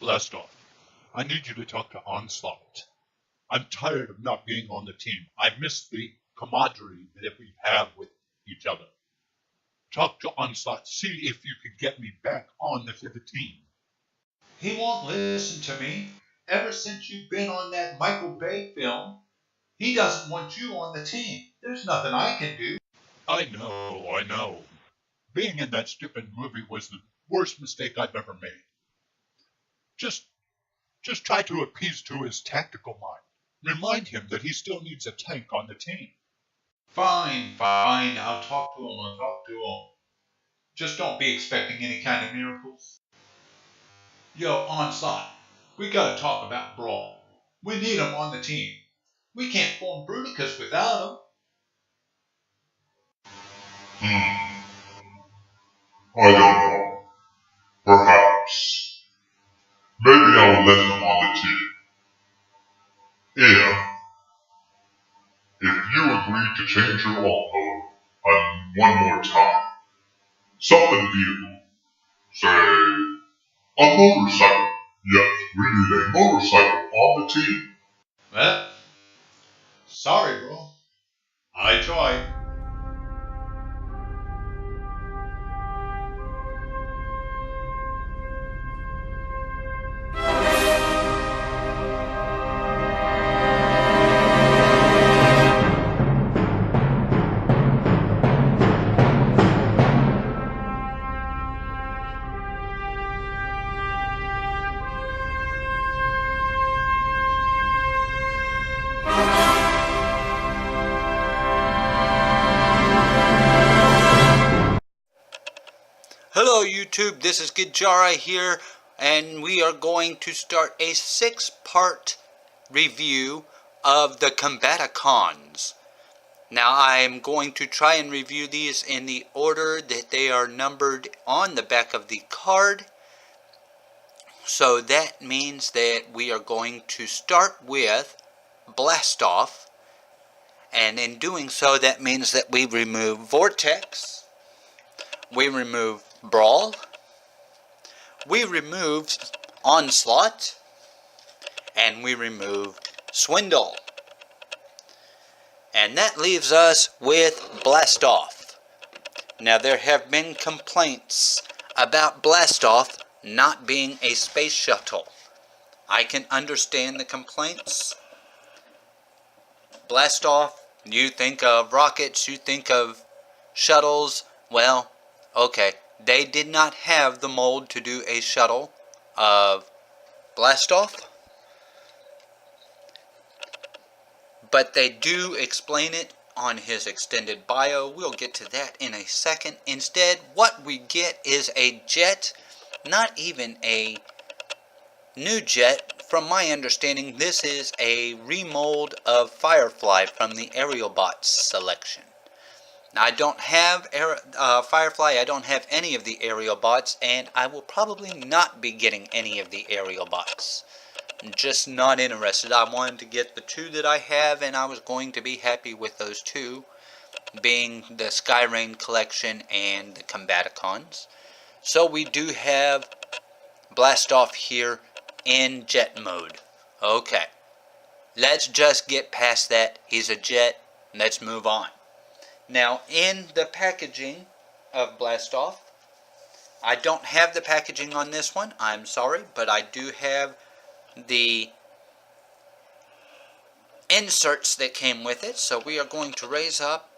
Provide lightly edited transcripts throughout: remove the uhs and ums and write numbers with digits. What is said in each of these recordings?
BLASTOFF, I need you to talk to Onslaught. I'm tired of not being on the team. I miss the camaraderie that we have with each other. Talk to Onslaught. See if you could get me back on the team. He won't listen to me. Ever since you've been on that Michael Bay film, he doesn't want you on the team. There's nothing I can do. I know. Being in that stupid movie was the worst mistake I've ever made. Just try to appease to his tactical mind. Remind him that he still needs a tank on the team. Fine. I'll talk to him. Just don't be expecting any kind of miracles. Yo, Onslaught, we gotta talk about Brawl. We need him on the team. We can't form Bruticus without him. I don't know. Perhaps. Maybe I will let him on the team. If you agree to change your alt mode one more time. Something vehicle. Say, a motorcycle. Yes, we need a motorcycle on the team. Well, sorry, bro. I tried. Hello YouTube, this is Gijara here, and we are going to start a 6-part review of the Combaticons. Now I am going to try and review these in the order that they are numbered on the back of the card. So that means that we are going to start with BLASTOFF, and in doing so that means that we remove Vortex, we remove Brawl, we removed Onslaught, and we removed Swindle. And that leaves us with BLASTOFF. Now there have been complaints about BLASTOFF not being a space shuttle. I can understand the complaints. BLASTOFF, you think of rockets, you think of shuttles, well, okay. They did not have the mold to do a shuttle of BLASTOFF, but they do explain it on his extended bio. We'll get to that in a second. Instead, what we get is a jet, not even a new jet. From my understanding, this is a remold of Firefly from the Aerial Bots selection. Now, I don't have Firefly, I don't have any of the Aerial Bots, and I will probably not be getting any of the Aerial Bots. I'm just not interested. I wanted to get the 2 that I have, and I was going to be happy with those 2, being the Skyrain collection and the Combaticons. So we do have BLASTOFF here in jet mode. Okay, let's just get past that. He's a jet. Let's move on. Now, in the packaging of BLASTOFF, I don't have the packaging on this one, I'm sorry, but I do have the inserts that came with it. So we are going to raise up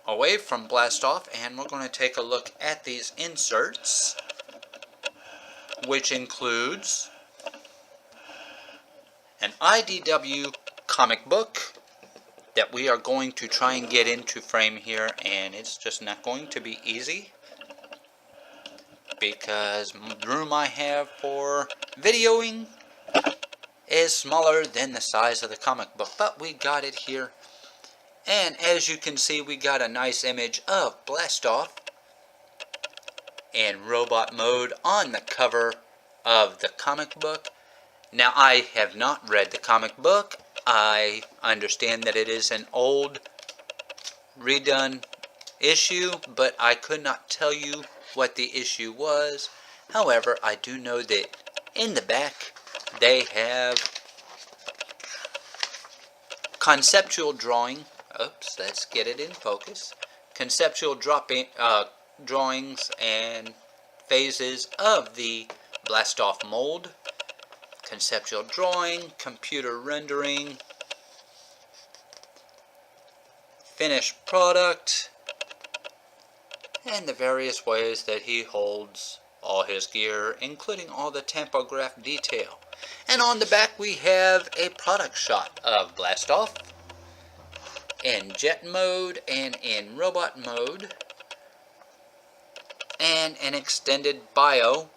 away from BLASTOFF, and we're going to take a look at these inserts, which includes an IDW comic book that we are going to try and get into frame here, and it's just not going to be easy because the room I have for videoing is smaller than the size of the comic book, but we got it here. And as you can see, we got a nice image of BLASTOFF in robot mode on the cover of the comic book. Now, I have not read the comic book. I understand that it is an old, redone issue, but I could not tell you what the issue was. However, I do know that In the back, they have conceptual drawing. Oops, let's get it in focus. Conceptual drawings and phases of the BLASTOFF mold. Conceptual drawing, computer rendering, finished product, and the various ways that he holds all his gear, including all the tampograph detail. And on the back we have a product shot of BLASTOFF in jet mode and in robot mode, and an extended bio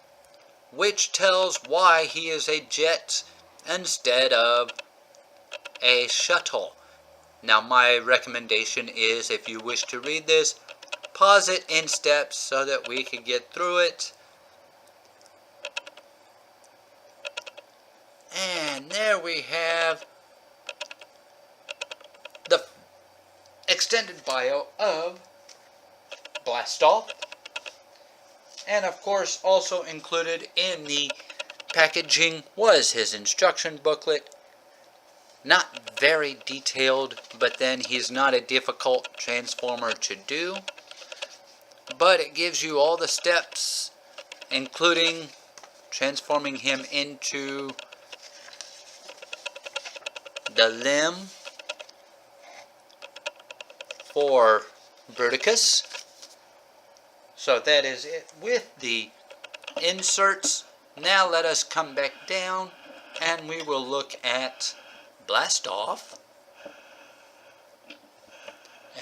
which tells why he is a jet instead of a shuttle. Now my recommendation is, if you wish to read this, pause it in steps so that we can get through it. And there we have the extended bio of BLASTOFF. And of course, also included in the packaging was his instruction booklet. Not very detailed, but then he's not a difficult transformer to do. But it gives you all the steps, including transforming him into the limb for Bruticus. So that is it with the inserts. Now let us come back down and we will look at BLASTOFF.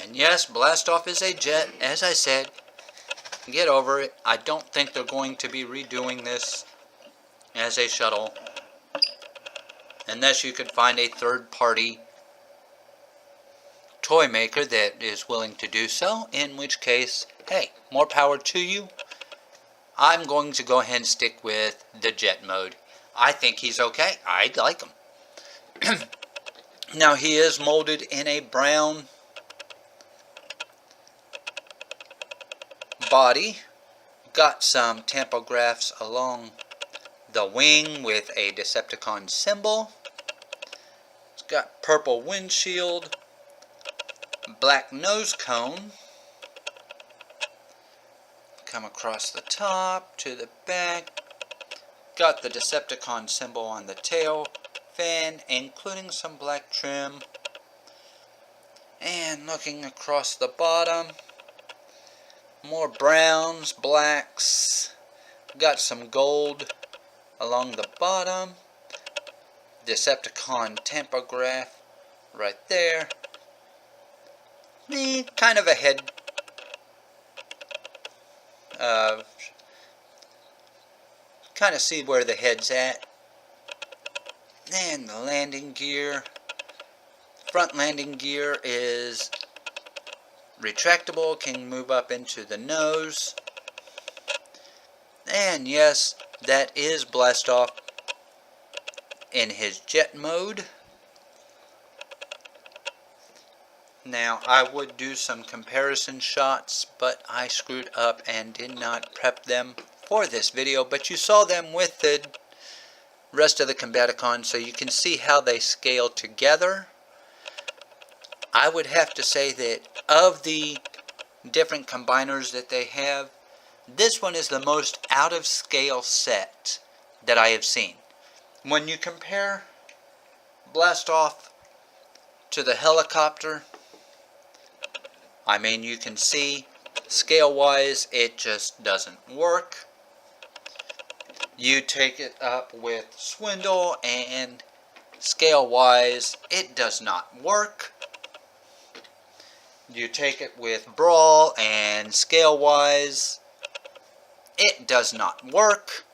And yes, BLASTOFF is a jet, as I said. Get over it. I don't think they're going to be redoing this as a shuttle, unless you could find a third-party toy maker that is willing to do so, in which case, hey, more power to you. I'm going to go ahead and stick with the jet mode. I think he's okay. I like him. Now he is molded in a brown body. Got some tampographs along the wing with a Decepticon symbol. It's got purple windshield, black nose cone. Come across the top to the back. Got the Decepticon symbol on the tail fin, including some black trim. And looking across the bottom, more browns, blacks. Got some gold along the bottom. Decepticon tampograph right there. Kind of a head kind of see where the head's at. And the landing gear. Front landing gear is retractable, can move up into the nose. And yes, that is BLASTOFF in his jet mode. Now, I would do some comparison shots, but I screwed up and did not prep them for this video. But you saw them with the rest of the Combaticons, so you can see how they scale together. I would have to say that of the different combiners that they have, this one is the most out of scale set that I have seen. When you compare BLASTOFF to the helicopter, I mean, you can see scale wise it just doesn't work. You take it up with Swindle and scale wise it does not work. You take it with Brawl and scale wise it does not work.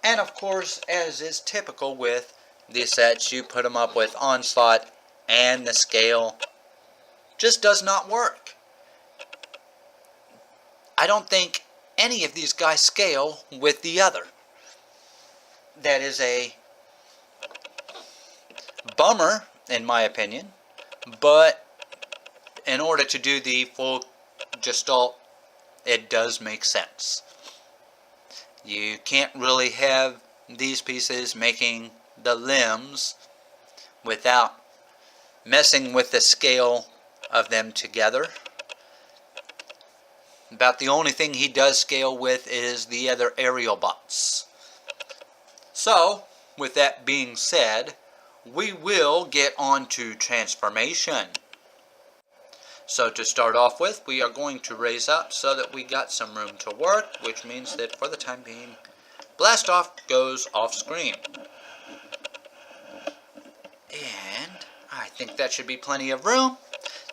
And of course, as is typical with these sets, you put them up with Onslaught and the scale just does not work. I don't think any of these guys scale with the other. That is a bummer in my opinion, but in order to do the full gestalt, it does make sense. You can't really have these pieces, making the limbs without messing with the scale of them together. About the only thing he does scale with is the other aerial bots. So, with that being said, we will get on to transformation. So to start off with, we are going to raise up so that we got some room to work, which means that for the time being, BLASTOFF goes off screen. And I think that should be plenty of room.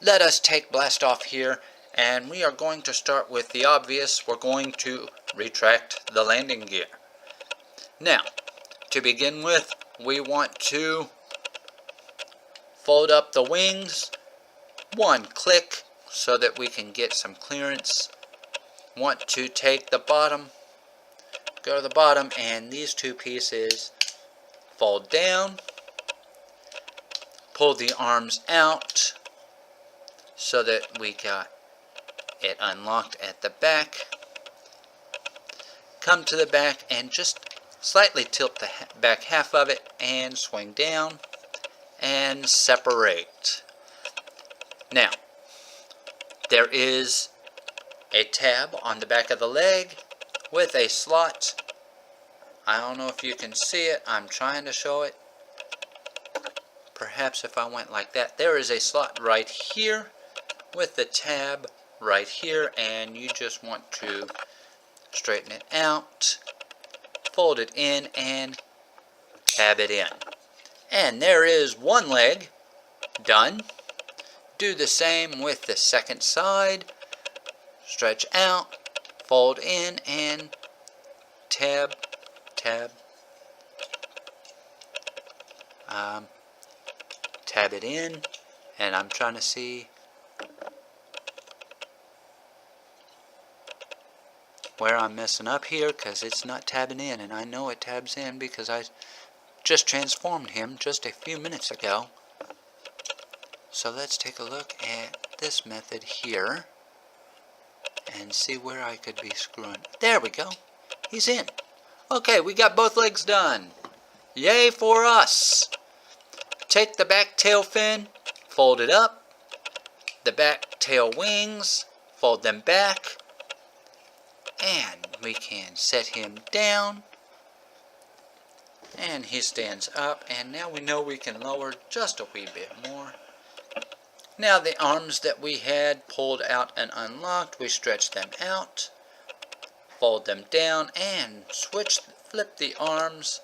Let us take BLASTOFF here, and we are going to start with the obvious. We're going to retract the landing gear. Now, to begin with, we want to fold up the wings. One click so that we can get some clearance. Want to take the bottom, go to the bottom, and these two pieces fold down. Pull the arms out so that we got it unlocked at the back. Come to the back and just slightly tilt the back half of it and swing down and separate. Now, there is a tab on the back of the leg with a slot. I don't know if you can see it. I'm trying to show it. Perhaps if I went like that. There is a slot right here with the tab right here, and you just want to straighten it out, fold it in, and tab it in. And there is one leg done. Do the same with the second side. Stretch out, fold in, and tab, tab, tab it in. And I'm trying to see where I'm messing up here, because it's not tabbing in, and I know it tabs in because I just transformed him just a few minutes ago. So let's take a look at this method here and see where I could be screwing. There we go. He's in. Okay, we got both legs done. Yay for us. Take the back tail fin, fold it up. The back tail wings, fold them back. And we can set him down. And he stands up. And now we know we can lower just a wee bit more. Now the arms that we had pulled out and unlocked, we stretch them out, fold them down, and flip the arms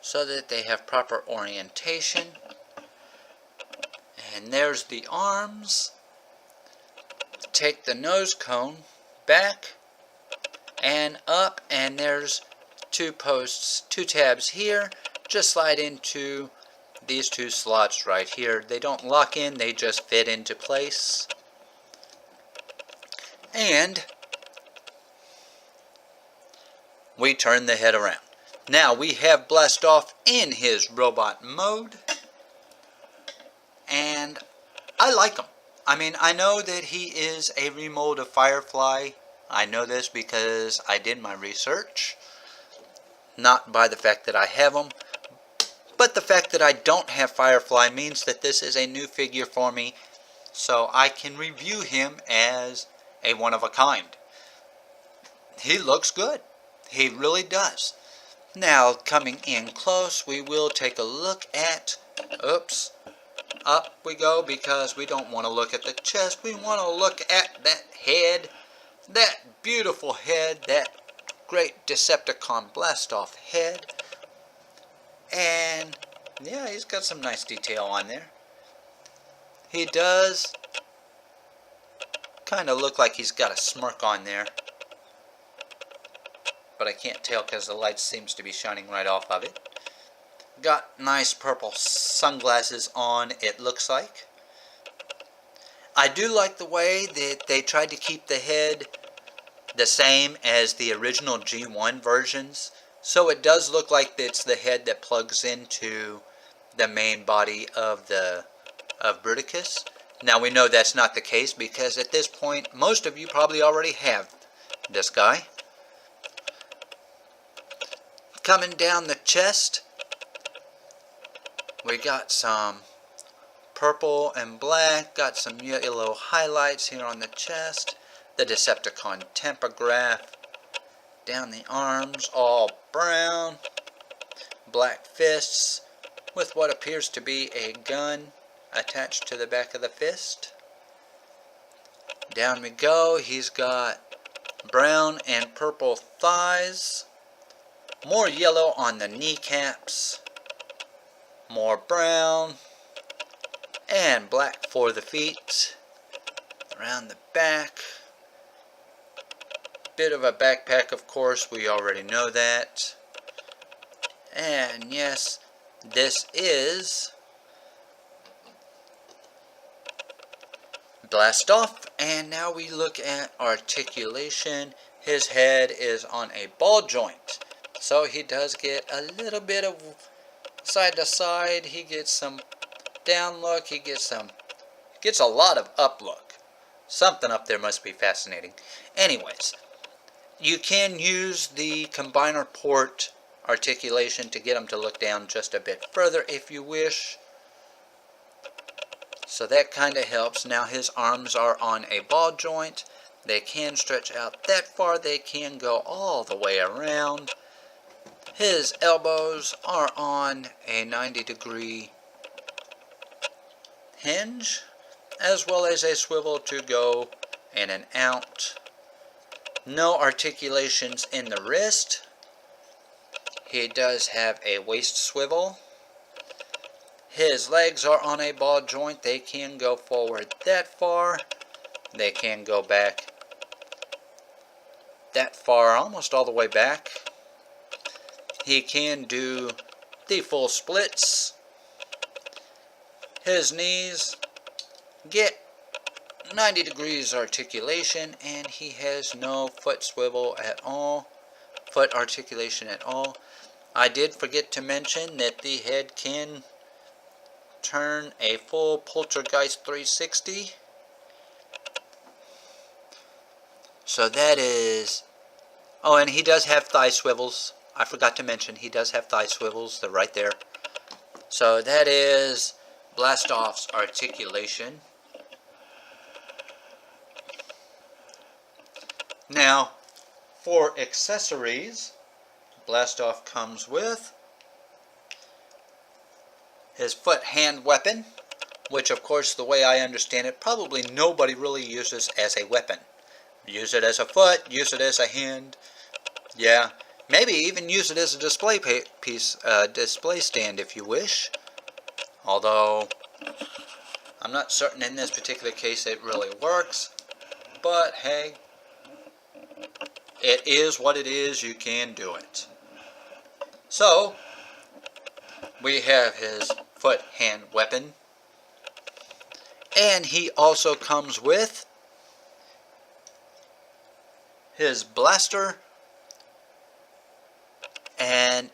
so that they have proper orientation. And there's the arms. Take the nose cone back and up, and there's two posts, two tabs here. Just slide into these two slots right here. They don't lock in, they just fit into place. And we turn the head around. Now we have BLASTOFF in his robot mode, and I like him. I mean, I know that he is a remold of Firefly. I know this because I did my research, not by the fact that I have him. But the fact that I don't have Firefly means that this is a new figure for me, so I can review him as a one-of-a-kind. He looks good. He really does. Now, coming in close, we will take a look at... Oops. Up we go, because we don't want to look at the chest. We want to look at that head. That beautiful head. That great Decepticon BLASTOFF head. And yeah, he's got some nice detail on there. He does kind of look like he's got a smirk on there, but I can't tell because the light seems to be shining right off of it. Got nice purple sunglasses on, it looks like. I do like the way that they tried to keep the head the same as the original G1 versions. So it does look like it's the head that plugs into the main body of Bruticus. Now we know that's not the case because at this point most of you probably already have this guy. Coming down the chest, we got some purple and black, got some yellow highlights here on the chest, the Decepticon Tempograph, down the arms, all brown, black fists, with what appears to be a gun attached to the back of the fist. Down we go, he's got brown and purple thighs, more yellow on the kneecaps, more brown, and black for the feet. Around the back, bit of a backpack, of course, we already know that. And yes, this is BLASTOFF. And now we look at articulation. His head is on a ball joint, so he does get a little bit of side to side. He gets some down look, he gets a lot of up look. Something up there must be fascinating. Anyways, you can use the combiner port articulation to get him to look down just a bit further if you wish. So that kind of helps. Now his arms are on a ball joint. They can stretch out that far. They can go all the way around. His elbows are on a 90-degree hinge, as well as a swivel to go in and out. No articulations in the wrist. He does have a waist swivel. His legs are on a ball joint. They can go forward that far. They can go back that far, almost all the way back. He can do the full splits. His knees get 90 degrees articulation, and he has no foot swivel at all, foot articulation at all. I did forget to mention that the head can turn a full poltergeist 360. So that is... Oh, and he does have thigh swivels. I forgot to mention he does have thigh swivels. They're right there. So that is BLASTOFF's articulation. Now, for accessories, BLASTOFF comes with his foot hand weapon, which of course, the way I understand it, probably nobody really uses as a weapon. Use it as a foot, use it as a hand, yeah, maybe even use it as a display piece, display stand if you wish. Although, I'm not certain in this particular case it really works, but hey, it is what it is, you can do it. So, we have his foot hand weapon, and he also comes with his blaster, and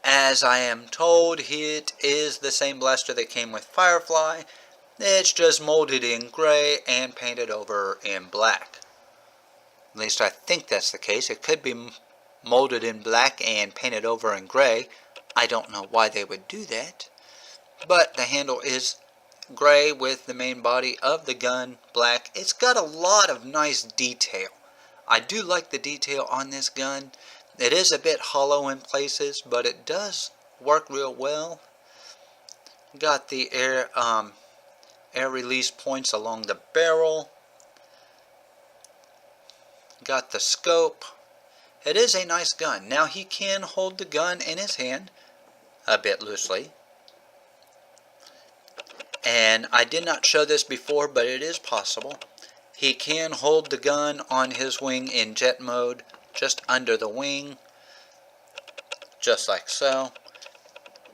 as I am told, it is the same blaster that came with Firefly. It's just molded in gray and painted over in black. At least I think that's the case. It could be molded in black and painted over in gray. I don't know why they would do that. But the handle is gray with the main body of the gun black. It's got a lot of nice detail. I do like the detail on this gun. It is a bit hollow in places, but it does work real well. Got the air release points along the barrel. Got the scope. It is a nice gun. Now he can hold the gun in his hand a bit loosely. And I did not show this before, but it is possible. He can hold the gun on his wing in jet mode, just under the wing, just like so.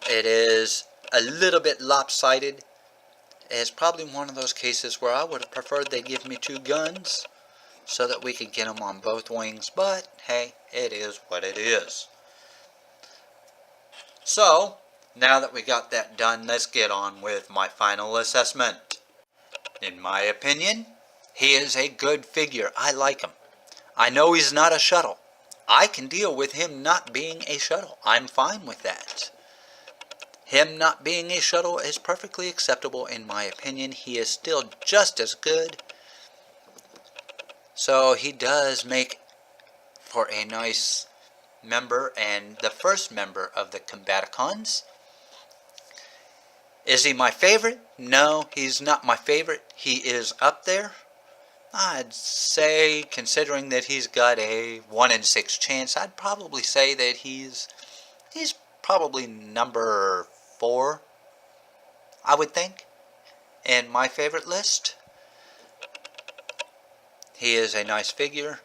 It is a little bit lopsided. It's probably one of those cases where I would have preferred they give me two guns so that we could get them on both wings, but hey, it is what it is. So, now that we got that done, let's get on with my final assessment. In my opinion, he is a good figure. I like him. I know he's not a shuttle. I can deal with him not being a shuttle. I'm fine with that. Him not being a shuttle is perfectly acceptable in my opinion. He is still just as good. So he does make for a nice member and the first member of the Combaticons. Is he my favorite? No, he's not my favorite. He is up there. I'd say, considering that he's got a 1 in 6 chance, I'd probably say that he's probably number 4, I would think, in my favorite list. He is a nice figure.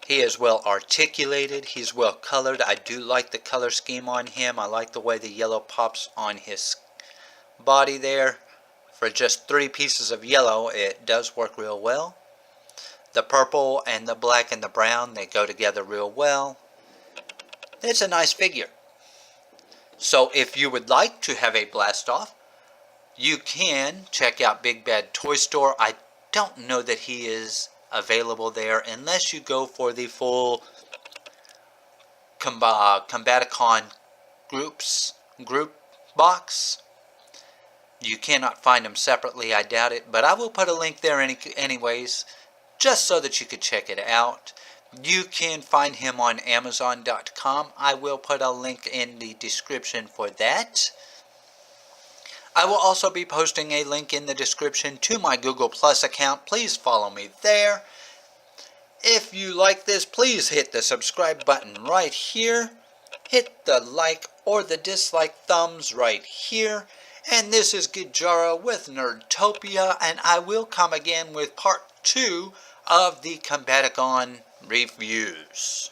He is well articulated. He's well colored. I do like the color scheme on him. I like the way the yellow pops on his body there. For just 3 pieces of yellow, it does work real well. The purple and the black and the brown, they go together real well. It's a nice figure. So if you would like to have a Blastoff, you can check out Big Bad Toy Store. I don't know that he is available there unless you go for the full Combaticon group box. You cannot find them separately, I doubt it, but I will put a link there anyways, just so that you could check it out. You can find him on Amazon.com. I will put a link in the description for that. I will also be posting a link in the description to my Google Plus account. Please follow me there. If you like this, please hit the subscribe button right here. Hit the like or the dislike thumbs right here. And this is Gijara with Nerdtopia, and I will come again with part 2 of the Combaticon reviews.